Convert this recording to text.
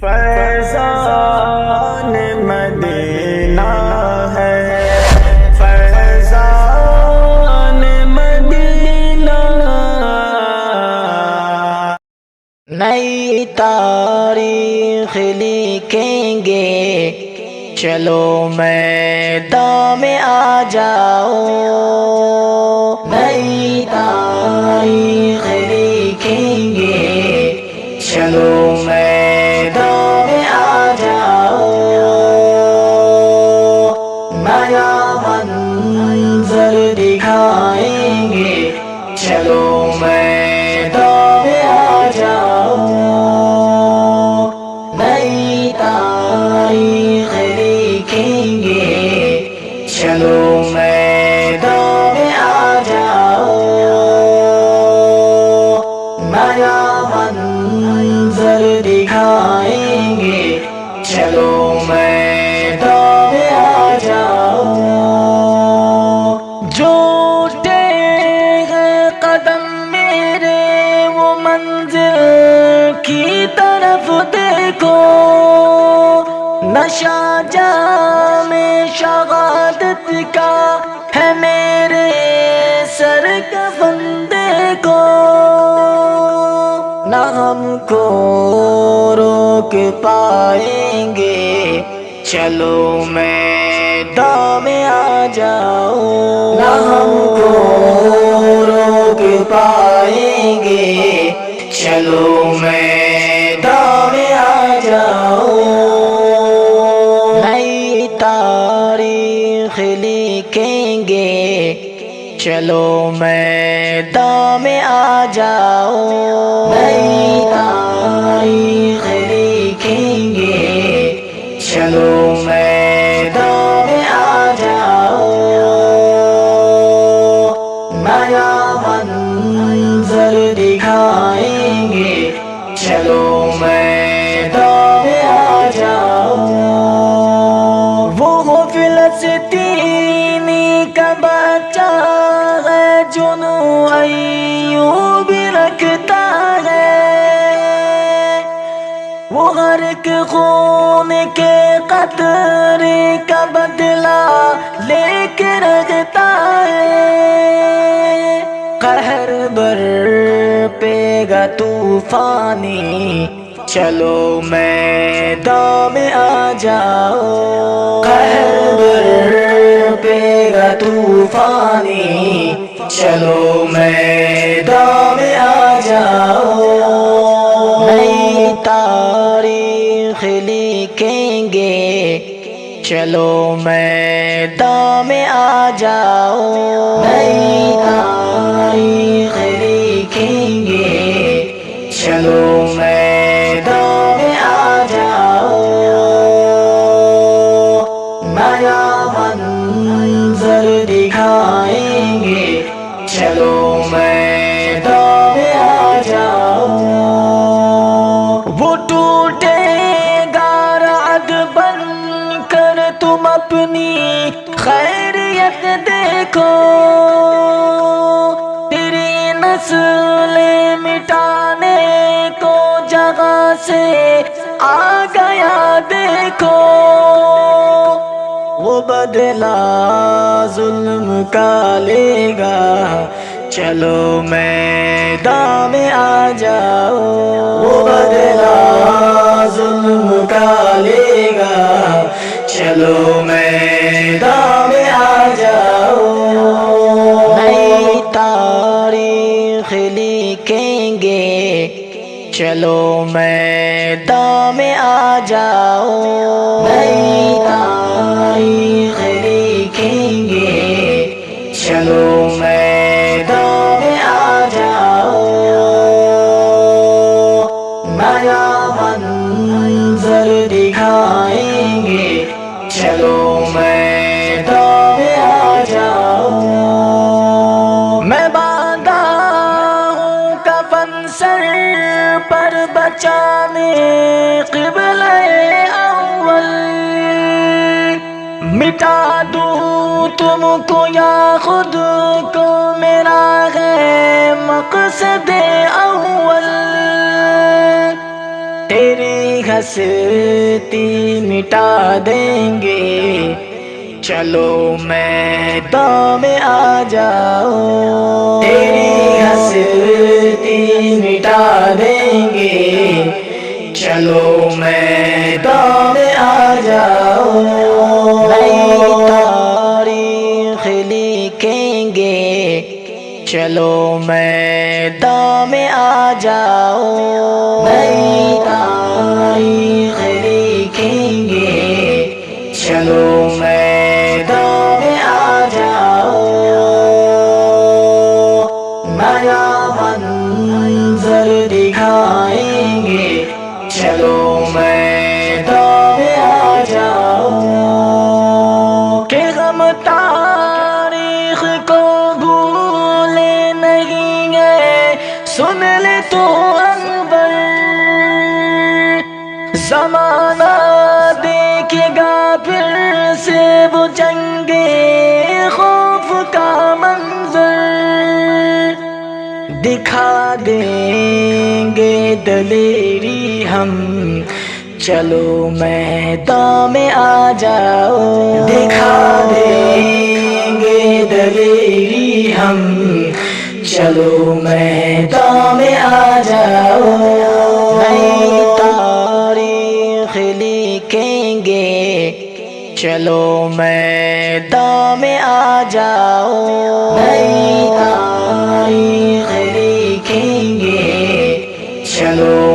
فیضان مدینہ ہے، فیضان مدینہ، نئی تاریخ لکھیں گے، چلو میدان میں آ جاؤ، نئی تاریخ لکھیں گے، چلو میدان میں آ جاؤ، نیا منظر دکھائیں گے، چلو میدان میں آ جاؤ، نئی تاریخ لکھیں گے، چلو میدان میں آ جاؤ، نیا منظر دکھائیں گے، چلو میدان میں آ جاؤ، جو اٹھے قدم میرے وہ منزل کی طرف دیکھو، نشہ جام شہادت کا ہے میرے سر کا بندے کو، نہ ہم کو روک پائیں گے، چلو میدان میں آ جاؤ، نہ ہم کو روک پائیں گے، چلو میدان میں آ جاؤ، نئی تاریخ لکھیں گے، چلو میدان میں آ جاؤ، نئی تاریخ لکھیں گے، چلو میدان میں آ جاؤ، نیا منظر دکھائیں گے، چلو میدان میں آ جاؤ، وہ فلسطینی کا بچہ ہے جنوں ایوب رکھتا ہے، وہ ہر ایک خون کے قطرے کا بدلہ لے کے رکھتا ہے، قہر بر پے گا طوفانی، چلو میدان میں آ جاؤ، قہر بر پے گا طوفانی، چلو میدان میں آ جاؤ، نئی تاریخ لکھیں گے، چلو میدان میں آ جاؤ، نئی تاریخ لکھیں گے، چلو میدان میں آ جاؤ، نیا منظر دکھائیں گے، چلو میدان میں آ جاؤ، وہ ٹوٹے گا رعد بن کر تم اپنی خیریت دیکھو، تیری نسل مٹانے کو جگہ سے آ گیا دیکھو، وہ بدلہ ظلم کا لے گا، چلو میدان میں آ جاؤ، وہ بدلہ ظلم کا لے گا، چلو میدان میں آ جاؤ، نئی تاریخ لکھیں گے، چلو میدان میں آ جاؤ، نئی تاریخ لکھیں گے، چلو میدان میں آ جاؤ، نیا منظر دکھائیں گے، چلو میدان میں آ جاؤ، میں باندھا ہوں کفن سر پر بچانے قبلہ اول، مٹا دوں تم کو یا خود کو میرا ہے مقصد اول، تیری ہستی مٹا دیں گے، چلو میدان میں آ جاؤ، تیری ہستی مٹا دیں گے، چلو میدان میں آ جاؤ، نئی تاریخ لکھیں گے، چلو میدان میں آ جاؤ، نئی تاریخ لکھیں گے، چلو میدان میں آ جاؤ، نیا منظر دکھائیں گے، چلو میدان میں آ جاؤ، کہ غم تاریخ کو بھولے نہیں گے، سن لے تو اکبر، زمانہ دیکھے گا پھر سے وہ جنگ خوف کا منظر، دکھا دیں گے دلیری ہم، چلو میدان میں آ جاؤ، دکھا دیں گے دلیری ہم، چلو میدان میں آ جاؤ، نئی تاریخ لکھیں گے، چلو میدان میں آ جاؤ، نئی تاریخ لکھیں گے، چلو